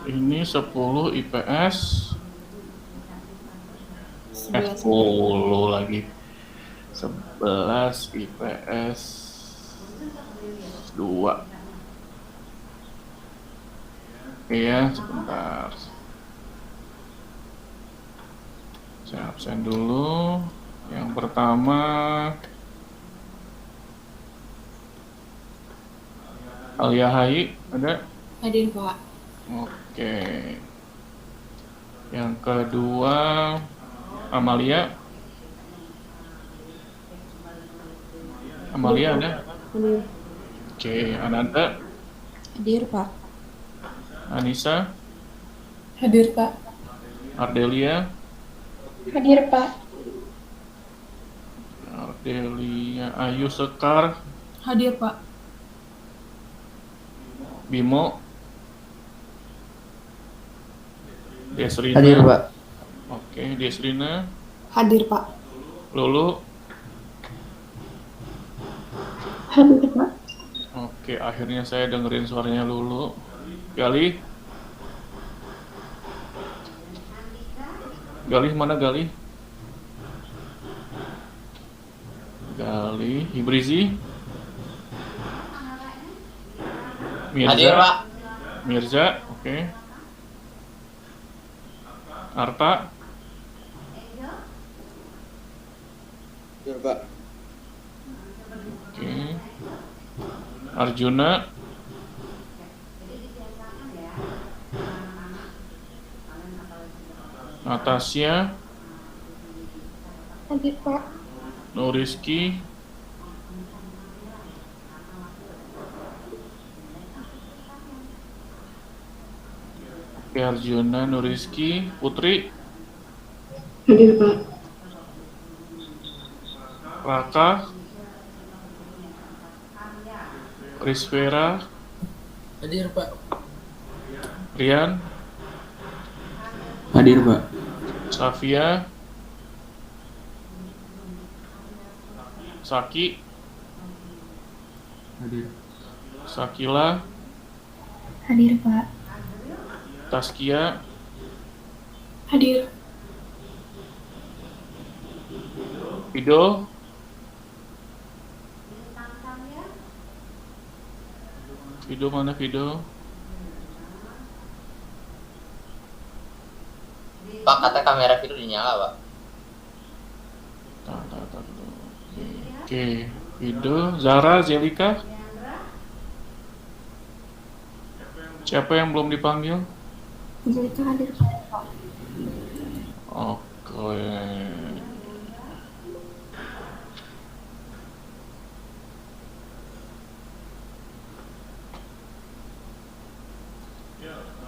Ini 10 IPS. 11 10 lagi. 11 IPS 2. Iya, sebentar. Saya absen dulu. Yang pertama Alia Hai, ada? Hadir, Pak. Oke. Yang kedua Amalia. Amalia ada? Hadir. Oke, Ananda, Hadir, Pak. Anissa, Hadir, Pak. Ardelia, Hadir, Pak. Ayu Sekar, Hadir, Pak. Bimo, Desrina. Hadir, Pak. Oke, Desrina, Hadir, Pak. Lulu. Hadir, Pak. Oke, akhirnya saya dengerin suaranya Lulu. Galih. Galih mana Galih? Galih, Ibrizi. Mirza. Hadir, Pak. Mirza, oke. Arta, Hadir, Pak. oke. Arjuna, Natasha, Hadir, Pak. Nuriski, oke, Arjuna, Nuriski, Putri, Hadir, Pak. Raka, Risvera, Hadir, Pak. Rian, Hadir, Pak. Safia, Saki, Hadir. Sakila, Hadir, Pak. Taskia, Hadir. Fido, Fido mana Fido? Pak, kata kamera video dinyala, Pak. Tak dulu. Oke, Fido, Zara, Zelika. Siapa yang belum dipanggil? Jelita hadir, Pak. Oke.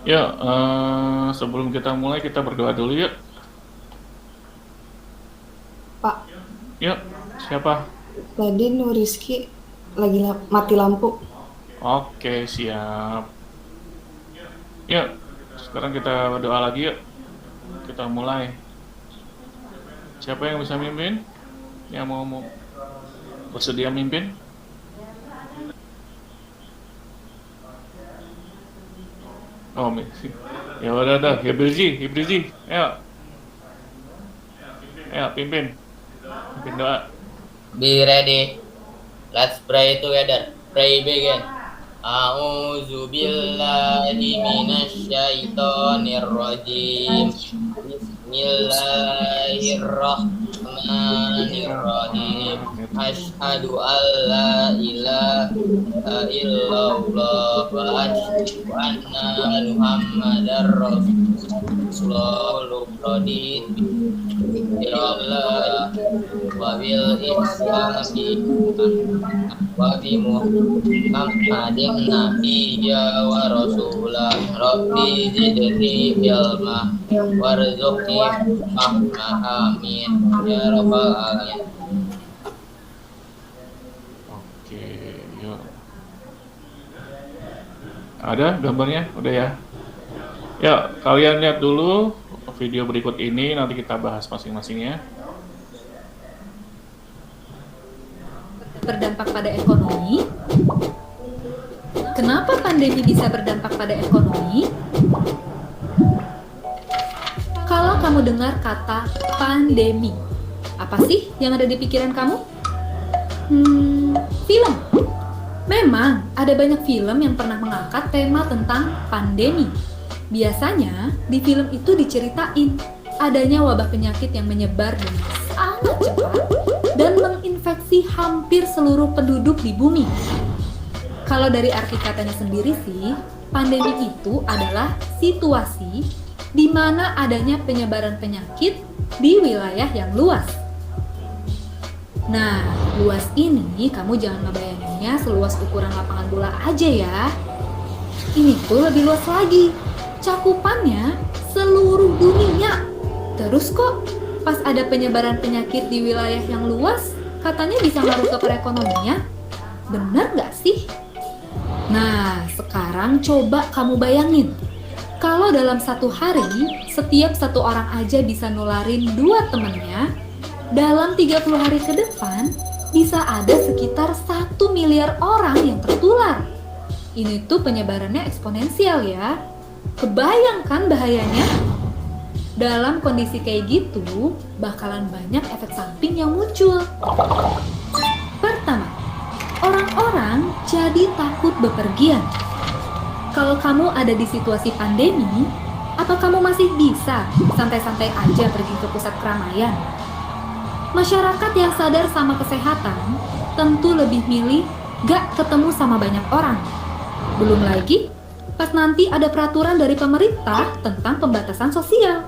Ya, sebelum kita mulai kita berdoa dulu yuk. Pak, Yuk, siapa? tadi Nuriski lagi mati lampu. Oke, siap. Yuk, sekarang kita berdoa lagi yuk. Kita mulai. Siapa yang bisa mimpin? Yang mau bersedia mimpin? Oh, ya udah, Ibrizi, ayo, pimpin doa. Be ready. Let's pray together. Pray begin. A'udzu billahi minasyaitonir rajim. Bismillahirrahmanirrahim. Asyhadu an la ilaha illallah wa asyhadu anna Muhammadar rasulullah. Allah wa bil islami wa bi Muhammadin nabiyya wa rasulah. Rabbi zidni ilma warzuqni fahma. Amin ya rabbal alamin. Oke, yuk. Ada gambarnya? Udah ya? Ya, kalian lihat dulu video berikut ini, nanti kita bahas masing-masing ya. Berdampak pada ekonomi. Kenapa pandemi bisa berdampak pada ekonomi? kamu dengar kata pandemi, apa sih yang ada di pikiran kamu? Film. Memang ada banyak film yang pernah mengangkat tema tentang pandemi. Biasanya di film itu diceritain adanya wabah penyakit yang menyebar dengan sangat cepat dan menginfeksi hampir seluruh penduduk di bumi. Kalau dari arti katanya sendiri sih, pandemi itu adalah situasi di mana adanya penyebaran penyakit di wilayah yang luas. Nah, luas ini kamu jangan ngebayanginnya seluas ukuran lapangan bola aja ya. Ini tuh lebih luas lagi. Cakupannya seluruh dunia. Terus kok pas ada penyebaran penyakit di wilayah yang luas, katanya bisa ngaruh ke perekonomian? Bener nggak sih? Nah, sekarang coba kamu bayangin. Kalau dalam satu hari, setiap satu orang aja bisa nularin 2 temennya, dalam 30 hari ke depan, bisa ada sekitar 1 miliar orang yang tertular. Ini tuh penyebarannya eksponensial ya. Kebayangkan bahayanya? Dalam kondisi kayak gitu, bakalan banyak efek samping yang muncul. Pertama, orang-orang jadi takut bepergian. Kalau kamu ada di situasi pandemi, apa kamu masih bisa santai-santai aja pergi ke pusat keramaian? Masyarakat yang sadar sama kesehatan tentu lebih milih gak ketemu sama banyak orang. Belum lagi, pas nanti ada peraturan dari pemerintah tentang pembatasan sosial.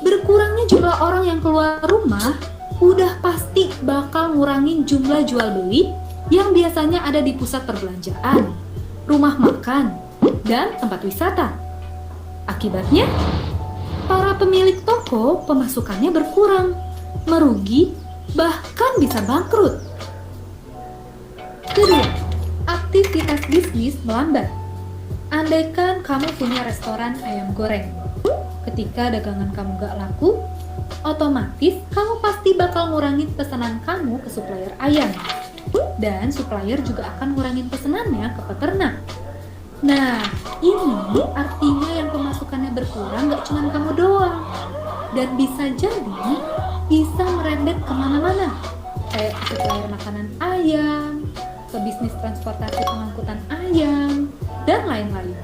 Berkurangnya jumlah orang yang keluar rumah udah pasti bakal ngurangin jumlah jual beli yang biasanya ada di pusat perbelanjaan, rumah makan, dan tempat wisata. Akibatnya, para pemilik toko pemasukannya berkurang, merugi, bahkan bisa bangkrut. Kedua, aktivitas bisnis melambat. Andaikan kamu punya restoran ayam goreng, ketika dagangan kamu gak laku, otomatis kamu pasti bakal ngurangin pesanan kamu ke supplier ayam. Dan supplier juga akan ngurangin pesanannya ke peternak. Nah, ini artinya yang pemasukannya berkurang gak cuma kamu doang. Dan bisa jadi, bisa merembet kemana-mana. Kayak ke supplier makanan ayam, ke bisnis transportasi pengangkutan ayam, dan lain-lain.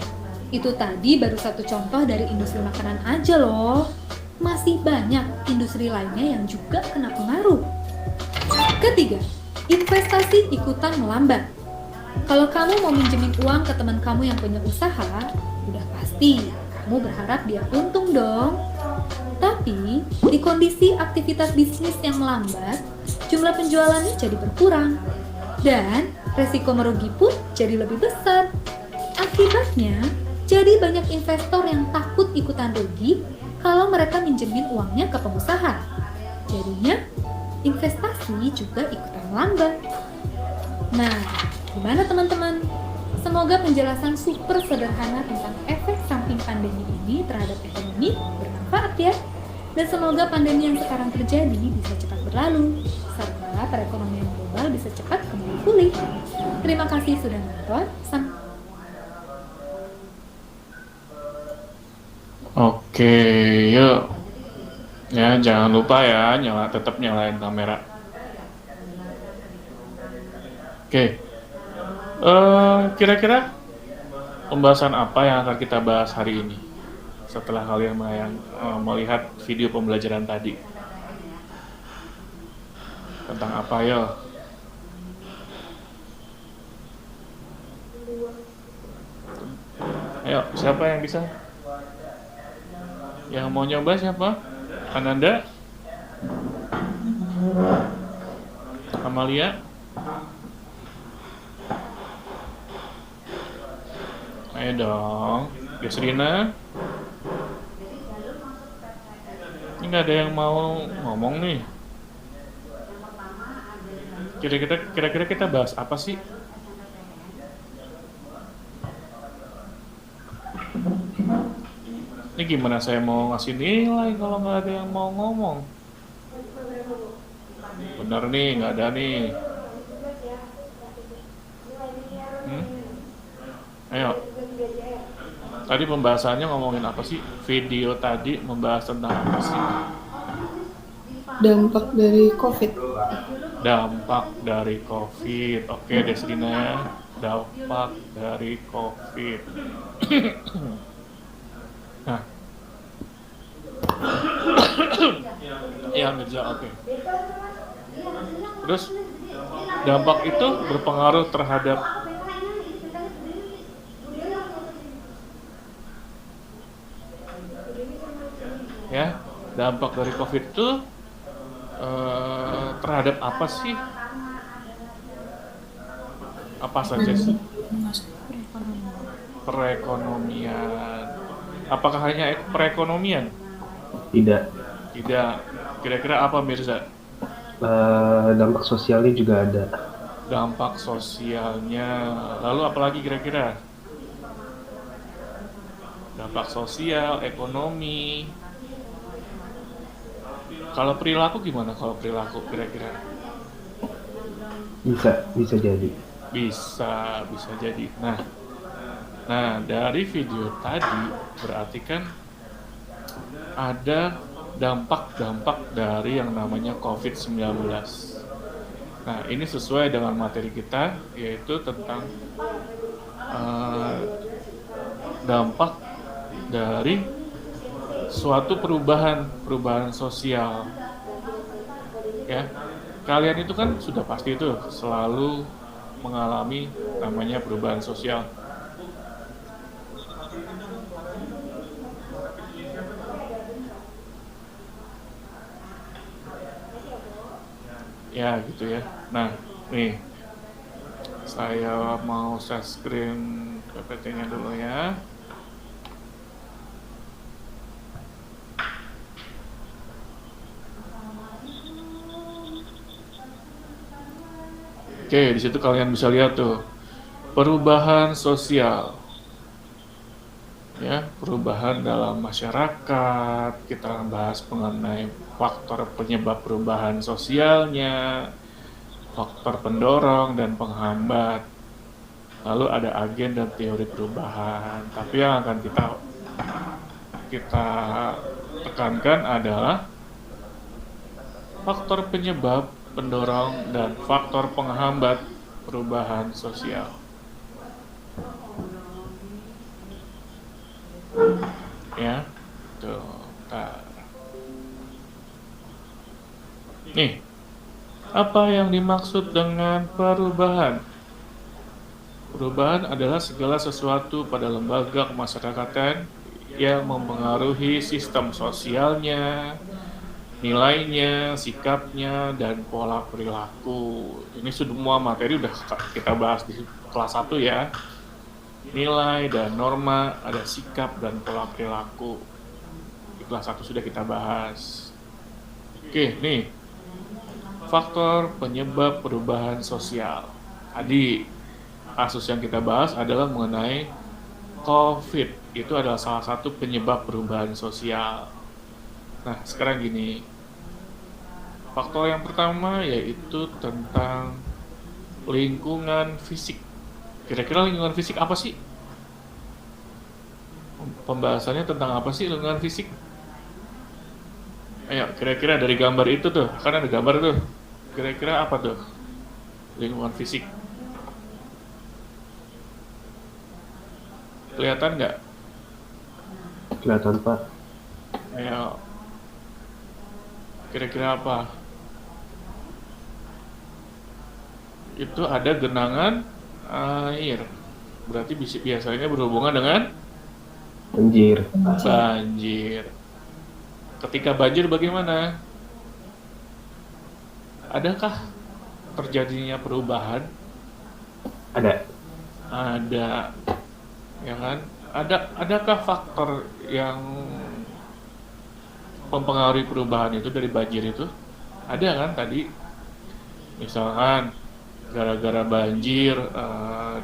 Itu tadi baru satu contoh dari industri makanan aja loh. Masih banyak industri lainnya yang juga kena pengaruh. Ketiga, investasi ikutan melambat. Kalau kamu mau minjemin uang ke teman kamu yang punya usaha, udah pasti kamu berharap dia untung dong. Tapi, di kondisi aktivitas bisnis yang melambat, jumlah penjualannya jadi berkurang. Dan, resiko merugi pun jadi lebih besar. Akibatnya, jadi banyak investor yang takut ikutan rugi kalau mereka minjemin uangnya ke pengusaha. Jadinya, investasi juga ikutan melambat. Nah, gimana teman-teman? Semoga penjelasan super sederhana tentang efek samping pandemi ini terhadap ekonomi bermanfaat ya. Dan semoga pandemi yang sekarang terjadi bisa cepat berlalu, serta perekonomian global bisa cepat kembali pulih. Terima kasih sudah nonton. Oke, yuk. Ya, jangan lupa ya, tetap nyalain kamera. Oke. Kira-kira pembahasan apa yang akan kita bahas hari ini? Setelah kalian melihat video pembelajaran tadi. Tentang apa ya? Ayo, siapa yang bisa? Yang mau nyoba siapa? Ananda? Amalia? Ayo dong. Yusrina? Ini nggak ada yang mau ngomong nih. Kira-kira kita bahas apa sih? Ini gimana saya mau ngasih nilai kalau nggak ada yang mau ngomong? Bener nih, nggak ada nih. Ayo. Tadi pembahasannya ngomongin apa sih? Video tadi membahas tentang apa sih? Dampak dari COVID. Dampak dari COVID. Oke, Desrina. Dampak dari COVID. Nah, ya Mirza, oke. Terus dampak itu berpengaruh terhadap ya, dampak dari COVID itu terhadap apa sih? Apa saja sih? Perekonomian. Apakah hanya perekonomian? Tidak. Tidak. Kira-kira apa Mirza? Dampak sosialnya juga ada. Dampak sosialnya. Lalu apalagi kira-kira? Dampak sosial, ekonomi. Kalau perilaku gimana kalau perilaku kira-kira? Bisa jadi. Bisa jadi. Nah, dari video tadi berarti kan ada dampak-dampak dari yang namanya COVID-19. Nah, ini sesuai dengan materi kita, yaitu tentang dampak dari suatu perubahan sosial. Ya, kalian itu kan sudah pasti itu selalu mengalami namanya perubahan sosial. Ya gitu ya. Nah, nih saya mau share screen PPT-nya dulu ya. Oke, di situ kalian bisa lihat tuh perubahan sosial. Ya, perubahan dalam masyarakat. Kita bahas mengenai faktor penyebab perubahan sosialnya, faktor pendorong dan penghambat. Lalu ada agen dan teori perubahan. Tapi yang akan kita tekankan adalah faktor penyebab, pendorong, dan faktor penghambat perubahan sosial. Ya, tuh, bentar. Nih, apa yang dimaksud dengan perubahan? Perubahan adalah segala sesuatu pada lembaga kemasyarakatan yang mempengaruhi sistem sosialnya, nilainya, sikapnya, dan pola perilaku. Ini semua materi udah kita bahas di kelas 1 ya. Nilai dan norma, ada sikap dan pola perilaku. Di kelas 1 sudah kita bahas. Oke, nih. Faktor penyebab perubahan sosial. Tadi kasus yang kita bahas adalah mengenai COVID. Itu adalah salah satu penyebab perubahan sosial. Nah, sekarang gini. Faktor yang pertama yaitu tentang lingkungan fisik. Kira-kira lingkungan fisik apa sih? Pembahasannya tentang apa sih lingkungan fisik? Ayo, kira-kira dari gambar itu tuh, kan ada gambar tuh. Kira-kira apa tuh? Lingkungan fisik. Kelihatan nggak? Kelihatan, Pak. Ayo. Kira-kira apa? Itu ada genangan air. Berarti biasanya berhubungan dengan Banjir. banjir. Ketika banjir bagaimana? Adakah terjadinya perubahan? Ada. Ada. Ya kan? Adakah faktor yang mempengaruhi perubahan itu dari banjir itu? Ada kan tadi? Misalkan gara-gara banjir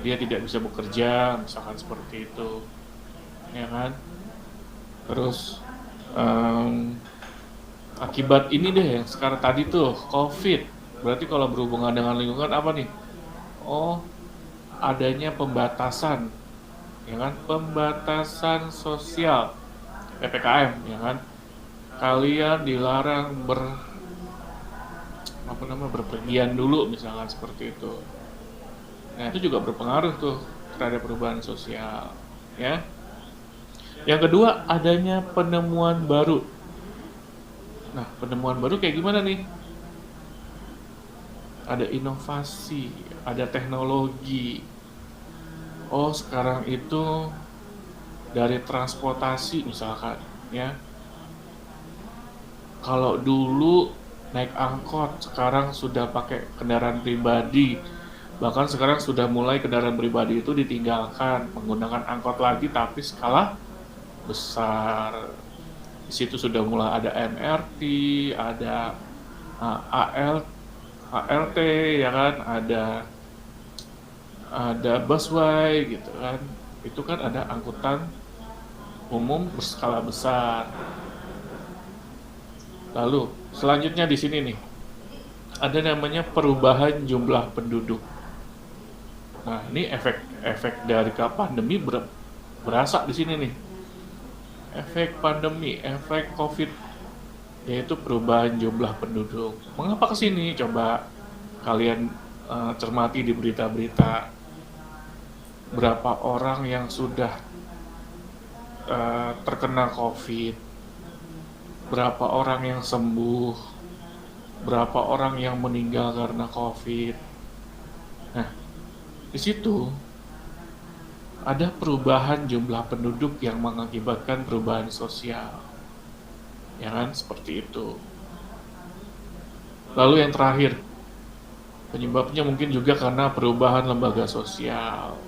dia tidak bisa bekerja, misalkan seperti itu, ya kan? Terus akibat ini deh yang sekarang tadi tuh COVID, berarti kalau berhubungan dengan lingkungan apa nih? Oh, adanya pembatasan ya kan? Pembatasan sosial, PPKM, ya kan? Kalian dilarang berpergian dulu, misalkan seperti itu. Nah, itu juga berpengaruh tuh terhadap perubahan sosial, ya. Yang kedua, adanya penemuan baru. Nah, penemuan baru kayak gimana nih? Ada inovasi, ada teknologi. Oh, sekarang itu dari transportasi misalkan, ya. Kalau dulu naik angkot, sekarang sudah pakai kendaraan pribadi. Bahkan sekarang sudah mulai kendaraan pribadi itu ditinggalkan, menggunakan angkot lagi tapi skala besar. Di situ sudah mulai ada MRT, ada ALT, ya kan, ada busway gitu kan. Itu kan ada angkutan umum berskala besar. Lalu selanjutnya di sini nih ada namanya perubahan jumlah penduduk. Nah, ini efek dari pandemi berasa di sini nih. Efek pandemi, efek COVID, yaitu perubahan jumlah penduduk. Mengapa ke sini? Coba kalian cermati di berita-berita. Berapa orang yang sudah terkena COVID, berapa orang yang sembuh, berapa orang yang meninggal karena COVID. Nah, di situ ada perubahan jumlah penduduk yang mengakibatkan perubahan sosial. Ya kan, seperti itu. Lalu yang terakhir, penyebabnya mungkin juga karena perubahan lembaga sosial.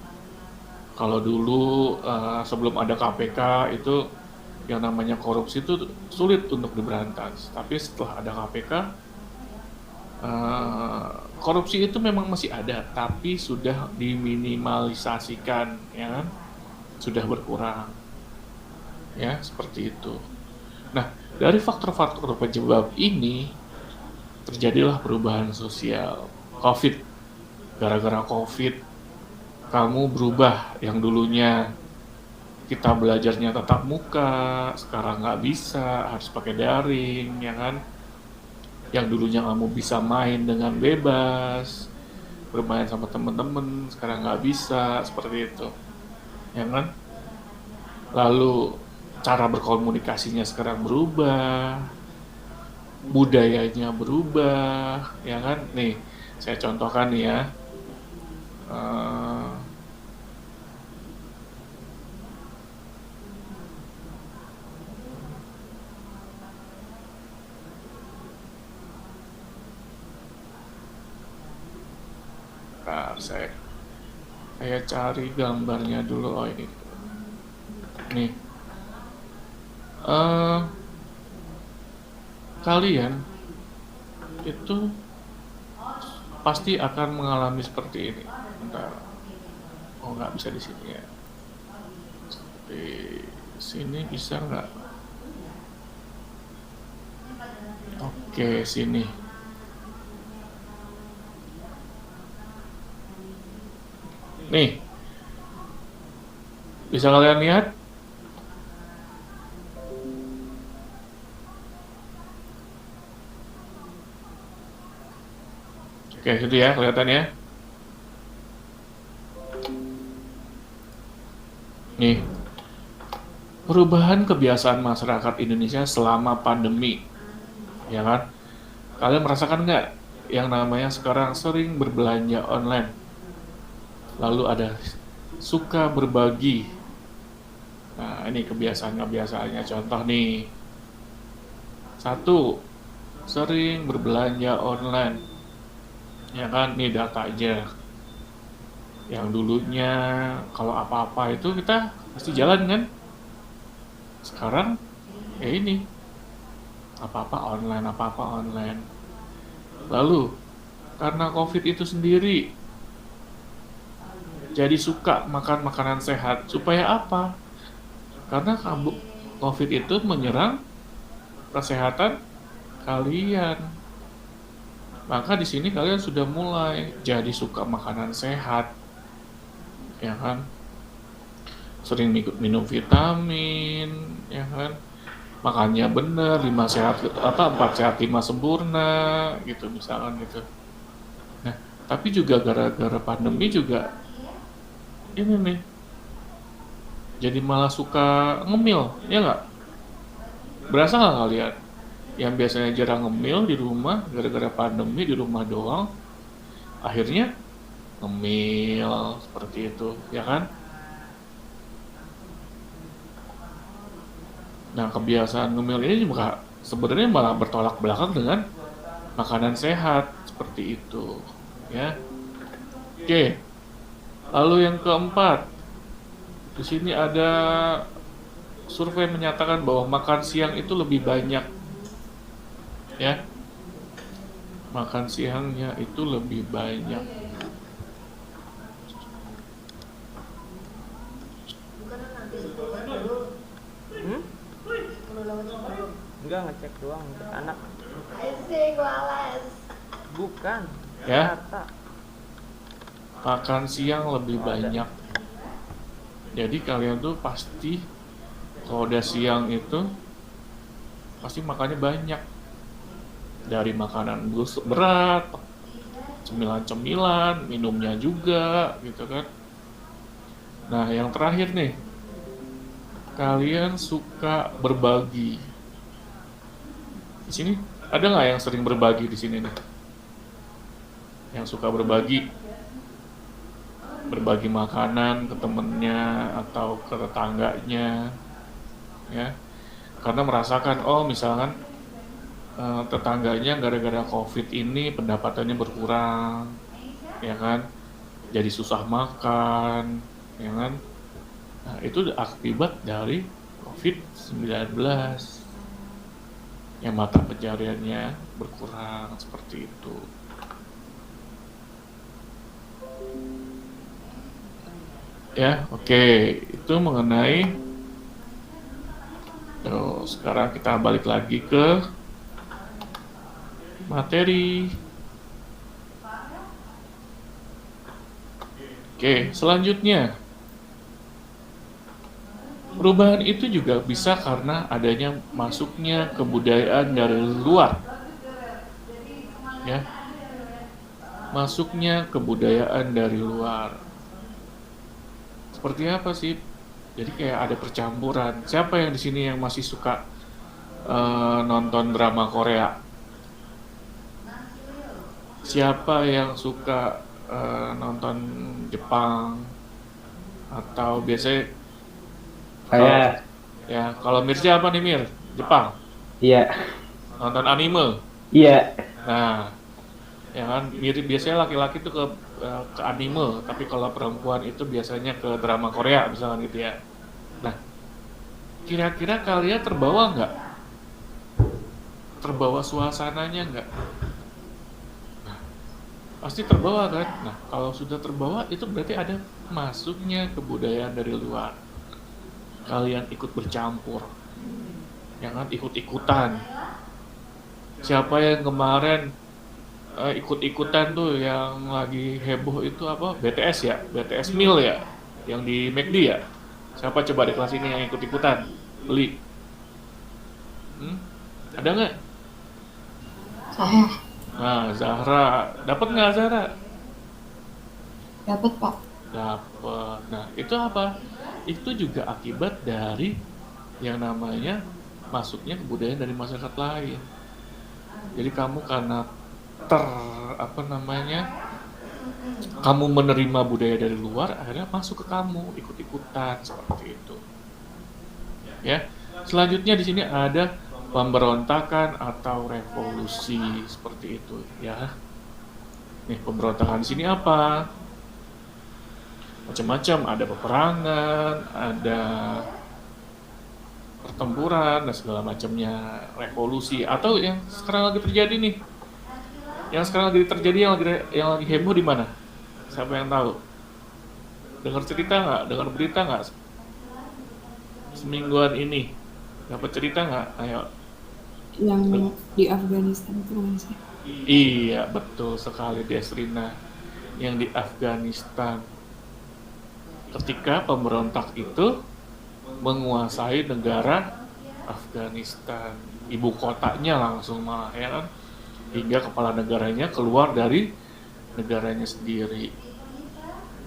Kalau dulu sebelum ada KPK itu yang namanya korupsi itu sulit untuk diberantas. Tapi setelah ada KPK, korupsi itu memang masih ada, tapi sudah diminimalisasikan, ya kan? Sudah berkurang, ya seperti itu. Nah, dari faktor-faktor penyebab ini terjadilah perubahan sosial. COVID, gara-gara COVID, kamu berubah. Yang dulunya kita belajarnya tatap muka, sekarang nggak bisa, harus pakai daring, ya kan? Yang dulunya kamu bisa main dengan bebas, bermain sama temen-temen, sekarang nggak bisa, seperti itu, ya kan? Lalu cara berkomunikasinya sekarang berubah, budayanya berubah, ya kan? Nih, saya contohkan nih ya. Nah, saya cari gambarnya dulu. Oh, ini. Nih. Kalian itu pasti akan mengalami seperti ini. Bentar. Oh, nggak bisa di sini ya. Di sini bisa nggak? Oke, sini. Nih, bisa kalian lihat? Oke, gitu ya kelihatannya. Nih, perubahan kebiasaan masyarakat Indonesia selama pandemi, ya kan? Kalian merasakan nggak yang namanya sekarang sering berbelanja online? Lalu ada suka berbagi. Nah, ini kebiasaan-kebiasaannya. Contoh nih. 1. Sering berbelanja online. Ya kan, ini data aja. Yang dulunya kalau apa-apa itu kita pasti jalan kan. Sekarang ya ini. Apa-apa online. Lalu, karena COVID itu sendiri, jadi suka makan makanan sehat. Supaya apa? Karena COVID itu menyerang kesehatan kalian. Maka di sini kalian sudah mulai jadi suka makanan sehat. Ya kan? sering minum vitamin, ya kan, makannya bener, 4 sehat 5 sempurna gitu misalkan gitu. Nah, tapi juga gara-gara pandemi juga ini nih, jadi malah suka ngemil, ya nggak? Berasa nggak kalian? Yang biasanya jarang ngemil di rumah, gara-gara pandemi di rumah doang, akhirnya ngemil seperti itu, ya kan? Nah, kebiasaan ngemil ini juga sebenarnya malah bertolak belakang dengan makanan sehat seperti itu, ya. Oke. Lalu yang keempat, di sini ada survei menyatakan bahwa makan siang itu lebih banyak, ya. Makan siangnya itu lebih banyak. Enggak, ngecek doang untuk anak. Bukan. Ya. Kata. Makan siang lebih banyak. Jadi kalian tuh pasti kalau udah siang itu pasti makannya banyak. Dari makanan berat, cemilan-cemilan, minumnya juga gitu kan. Nah, yang terakhir nih, kalian suka berbagi. Di sini ada nggak yang sering berbagi di sini nih? Yang suka berbagi makanan ke temennya atau ke tetangganya, ya? Karena merasakan, oh misalkan tetangganya gara-gara COVID ini pendapatannya berkurang, ya kan? Jadi susah makan, ya kan? Nah, itu akibat dari COVID-19 yang mata pencariannya berkurang seperti itu. Ya, oke. Itu mengenai sekarang kita balik lagi ke materi. Oke, selanjutnya. Perubahan itu juga bisa karena adanya masuknya kebudayaan dari luar. Ya. Masuknya kebudayaan dari luar. Seperti apa sih? Jadi kayak ada percampuran. Siapa yang di sini yang masih suka nonton drama Korea? Siapa yang suka nonton Jepang? Atau biasanya Saya. ya, kalau Mirja apa nih Mir? Jepang? Iya. Nonton anime? Iya. Nah, ya kan mirip biasanya laki-laki tuh ke anime, tapi kalau perempuan itu biasanya ke drama Korea misalkan gitu ya. Nah, kira-kira kalian terbawa nggak? Terbawa suasananya nggak? Nah, pasti terbawa kan? Nah, kalau sudah terbawa itu berarti ada masuknya kebudayaan dari luar. Kalian ikut bercampur, ya kan? Ikut-ikutan. Siapa yang kemarin ikut-ikutan tuh yang lagi heboh itu apa? BTS ya? BTS meal ya? Yang di McD ya? Siapa coba di kelas ini yang ikut-ikutan? Beli? Ada nggak? Saya Nah, Zahra. Dapat nggak Zahra? dapat Pak. Dapat. Nah, itu apa? Itu juga akibat dari yang namanya masuknya kebudayaan dari masyarakat lain. Jadi kamu karena kamu menerima budaya dari luar, akhirnya masuk ke kamu, ikut-ikutan seperti itu. Ya. Selanjutnya di sini ada pemberontakan atau revolusi seperti itu, ya. Nih, pemberontakan di sini apa? Macam-macam, ada peperangan, ada pertempuran dan segala macamnya, revolusi atau yang sekarang lagi terjadi nih. Yang sekarang lagi terjadi yang lagi heboh di mana? Siapa yang tahu? Dengar cerita nggak? Dengar berita nggak? Semingguan ini dapat cerita nggak? Ayo. Yang di Afghanistan itu kan sih. Iya, betul sekali Desrina. Yang di Afghanistan. ketika pemberontak itu menguasai negara Afghanistan, ibu kotanya langsung malah ya kan, hingga kepala negaranya keluar dari negaranya sendiri.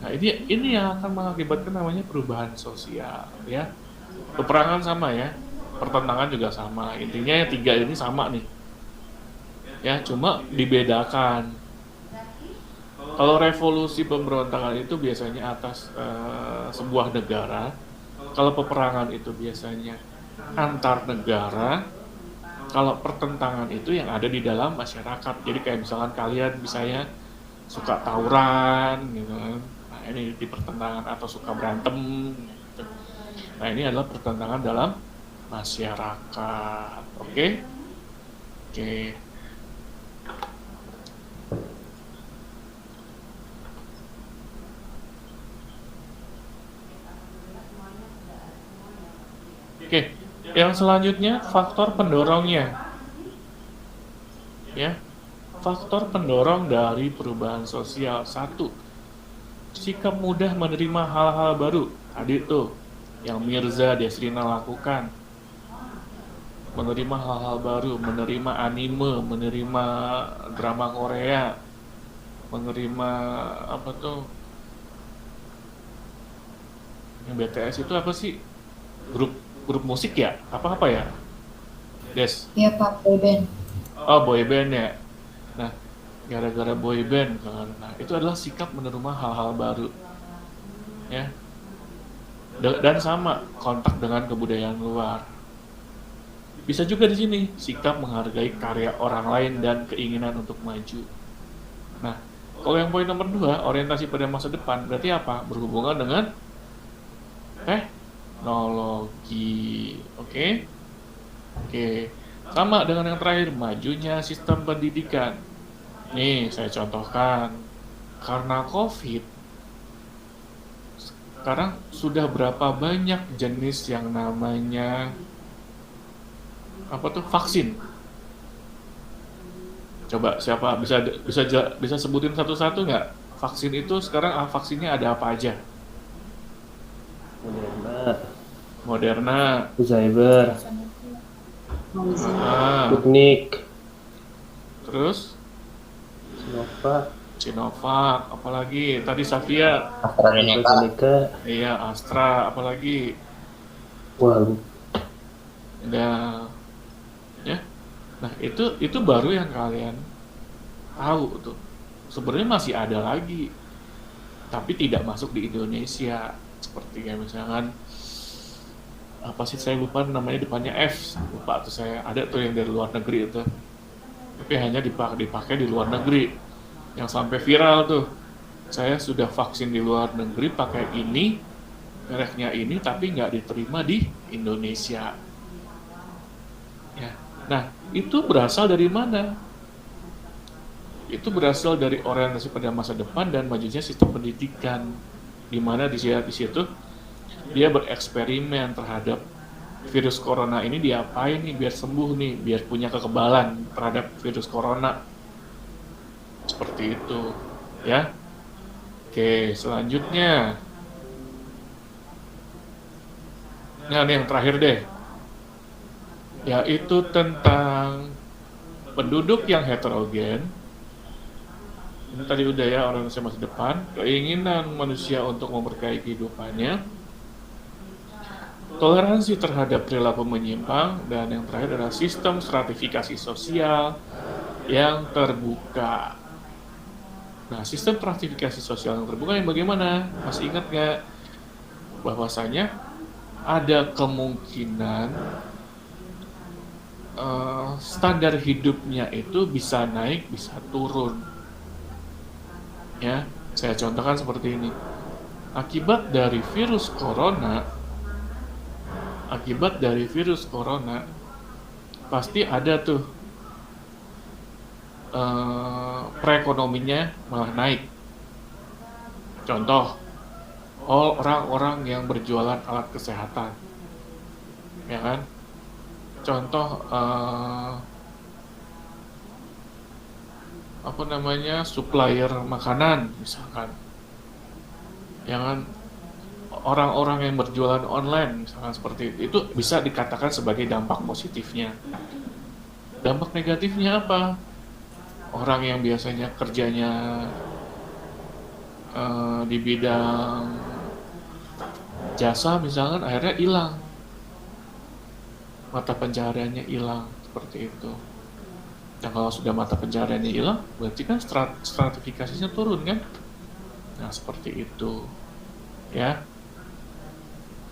Nah ini yang akan mengakibatkan namanya perubahan sosial ya. Peperangan sama ya, pertentangan juga sama. Intinya yang tiga ini sama nih. Ya, cuma dibedakan. Kalau revolusi pemberontakan itu biasanya atas sebuah negara. Kalau peperangan itu biasanya antar negara. Kalau pertentangan itu yang ada di dalam masyarakat. Jadi kayak misalkan kalian misalnya suka tawuran gitu kan. Nah, ini di pertentangan atau suka berantem gitu. Nah, ini adalah pertentangan dalam masyarakat. Oke? Oke. Oke, yang selanjutnya faktor pendorongnya. Ya, faktor pendorong dari perubahan sosial. Satu, sikap mudah menerima hal-hal baru. Tadi tuh, yang Mirza Desrina lakukan. Menerima hal-hal baru, menerima anime, menerima drama Korea, menerima apa tuh? Yang BTS itu apa sih? Grup musik ya? Apa ya? Des. Iya Pak, boyband. Oh, boyband ya. Nah, gara-gara boyband kan. Nah, itu adalah sikap menerima hal-hal baru. Ya. Dan sama kontak dengan kebudayaan luar. Bisa juga di sini sikap menghargai karya orang lain dan keinginan untuk maju. Nah, kalau yang poin nomor 2, orientasi pada masa depan, berarti apa? Berhubungan dengan teknologi. Oke? Oke. Sama dengan yang terakhir, majunya sistem pendidikan. Nih, saya contohkan. Karena COVID, sekarang sudah berapa banyak jenis yang namanya vaksin. Coba siapa bisa sebutin satu-satu nggak? Vaksin itu sekarang vaksinnya ada apa aja? Moderna, Pfizer, Sputnik, terus Sinovac, apalagi tadi Safia, AstraZeneca. iya Astra, apalagi wah, ya. Nah itu baru yang kalian tahu tuh. Sebenarnya masih ada lagi, tapi tidak masuk di Indonesia. Seperti kayak misalkan apa sih, saya lupa namanya, depannya F, lupa tuh saya, ada tuh yang dari luar negeri itu, tapi hanya dipakai di luar negeri, yang sampai viral tuh, saya sudah vaksin di luar negeri pakai ini, mereknya ini, tapi nggak diterima di Indonesia. Ya, nah itu berasal dari mana? Itu berasal dari orientasi pada masa depan dan majunya sistem pendidikan, di mana di situ dia bereksperimen terhadap virus corona ini, diapain nih biar sembuh nih, biar punya kekebalan terhadap virus corona. Seperti itu, ya. Oke, selanjutnya. Nah, ini yang terakhir deh. Yaitu tentang penduduk yang heterogen. Ini tadi udah ya, orientasi masa depan, keinginan manusia untuk memberkahi kehidupannya, toleransi terhadap perilaku menyimpang, dan yang terakhir adalah sistem stratifikasi sosial yang terbuka. Nah, sistem stratifikasi sosial yang terbuka yang bagaimana? Masih ingat nggak? Bahwasanya ada kemungkinan standar hidupnya itu bisa naik, bisa turun. Ya, saya contohkan seperti ini. Akibat dari virus corona, pasti ada tuh perekonominya malah naik. Contoh, orang-orang yang berjualan alat kesehatan, ya kan? Contoh supplier makanan misalkan, ya kan? orang-orang yang berjualan online misalkan seperti itu bisa dikatakan sebagai dampak positifnya. Dampak negatifnya apa? Orang yang biasanya kerjanya di bidang jasa misalkan akhirnya hilang, mata pencahariannya hilang seperti itu. Nah kalau sudah mata pencahariannya hilang, berarti kan stratifikasinya turun kan? Nah seperti itu, ya.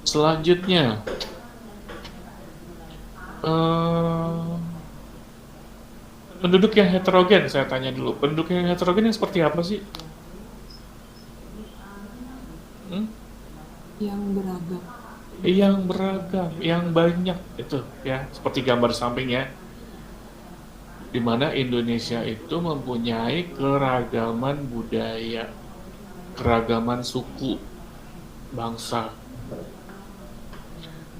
Selanjutnya, penduduk yang heterogen, saya tanya dulu. Penduduk yang heterogen yang seperti apa sih? Yang beragam. Yang beragam, yang banyak itu ya, seperti gambar samping ya. Di mana Indonesia itu mempunyai keragaman budaya, keragaman suku, bangsa.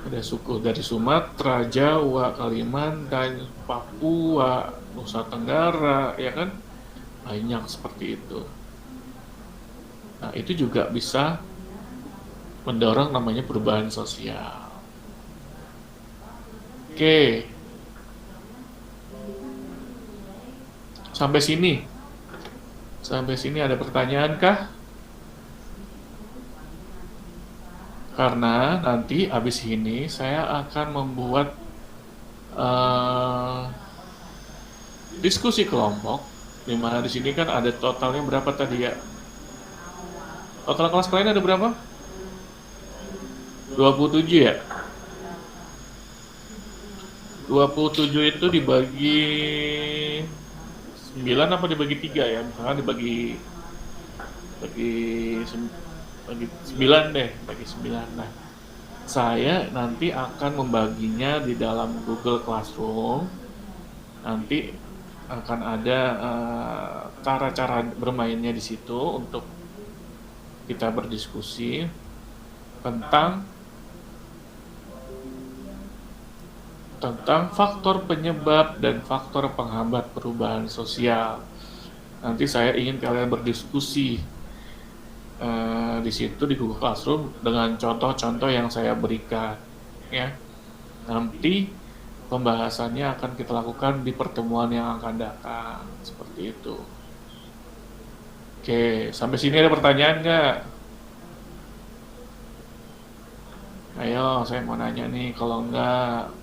Ada suku dari Sumatera, Jawa, Kalimantan, Papua, Nusa Tenggara, ya kan? Banyak seperti itu. Nah, itu juga bisa mendorong namanya perubahan sosial. Oke. Sampai sini. Sampai sini ada pertanyaan kah? Karena nanti habis ini saya akan membuat diskusi kelompok, di mana di sini kan ada totalnya berapa tadi ya? Total kelas kalian ada berapa? 27 ya? 27 itu dibagi 9 apa dibagi 3 ya? Misalnya dibagi 9 deh, bagi 9. Nah, saya nanti akan membaginya di dalam Google Classroom. Nanti akan ada cara-cara bermainnya di situ untuk kita berdiskusi tentang faktor penyebab dan faktor penghambat perubahan sosial. Nanti saya ingin kalian berdiskusi di situ di Google Classroom dengan contoh-contoh yang saya berikan, ya. Nanti pembahasannya akan kita lakukan di pertemuan yang akan datang, seperti itu. Oke, sampai sini ada pertanyaan nggak? Ayo, saya mau nanya nih, kalau enggak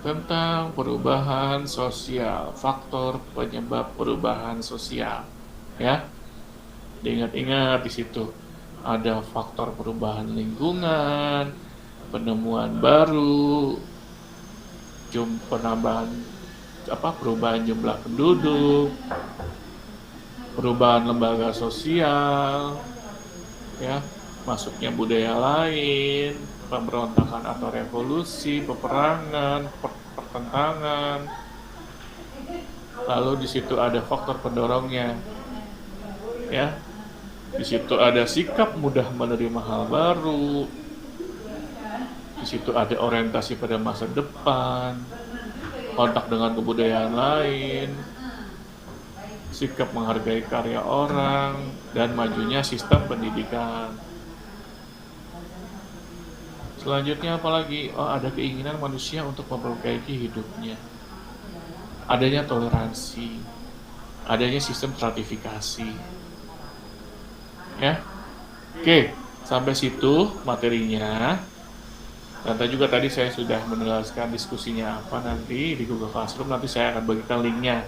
tentang perubahan sosial, faktor penyebab perubahan sosial, ya. Diingat-ingat di situ ada faktor perubahan lingkungan, penemuan baru, penambahan perubahan jumlah penduduk, perubahan lembaga sosial, ya, masuknya budaya lain, pemberontakan atau revolusi, peperangan, pertentangan. Lalu di situ ada faktor pendorongnya, ya. Di situ ada sikap mudah menerima hal baru. Di situ ada orientasi pada masa depan, kontak dengan kebudayaan lain, sikap menghargai karya orang, dan majunya sistem pendidikan. Selanjutnya apalagi? Oh, ada keinginan manusia untuk memperbaiki hidupnya. Adanya toleransi, adanya sistem stratifikasi. Ya. Oke, sampai situ materinya. Dan juga tadi saya sudah menjelaskan diskusinya apa nanti di Google Classroom, nanti saya akan bagikan linknya.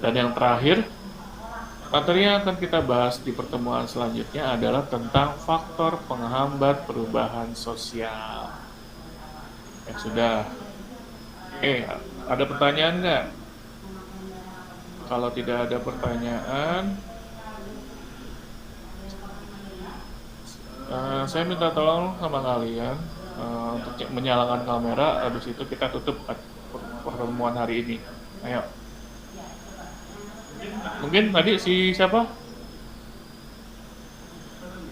Dan yang terakhir, materi yang akan kita bahas di pertemuan selanjutnya adalah tentang faktor penghambat perubahan sosial. Ya sudah. Ada pertanyaan nggak? Kalau tidak ada pertanyaan, saya minta tolong sama kalian untuk menyalakan kamera, habis itu kita tutup pertemuan hari ini. Ayo. Mungkin tadi siapa?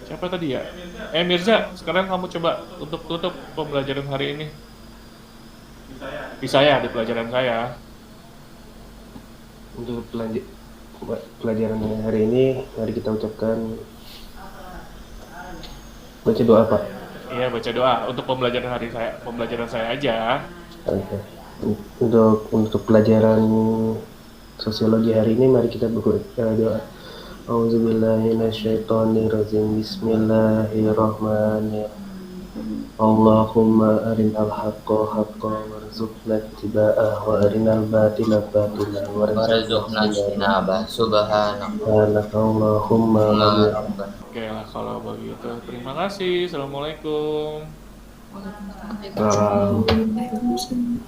Siapa tadi ya? Mirza, sekarang kamu coba untuk tutup pembelajaran hari ini. Di pelajaran saya. Untuk pelajaran hari ini, mari kita ucapkan baca doa, Pak. Iya, baca doa untuk pembelajaran saya aja. Oke. Untuk pelajaran sosiologi hari ini, mari kita berdoa. Auzubillahiminasyaitonirrajim. Bismillahirrahmanirrahim. Allahumma arinal haqqa haqqan warzuqna ittiba'ah wa arinal batila batilan warzuqna ijtinabah. Subhanallah. Allahumma Oke lah kalau begitu. Terima kasih. Assalamualaikum. Waalaikumsalam. Waalaikumsalam.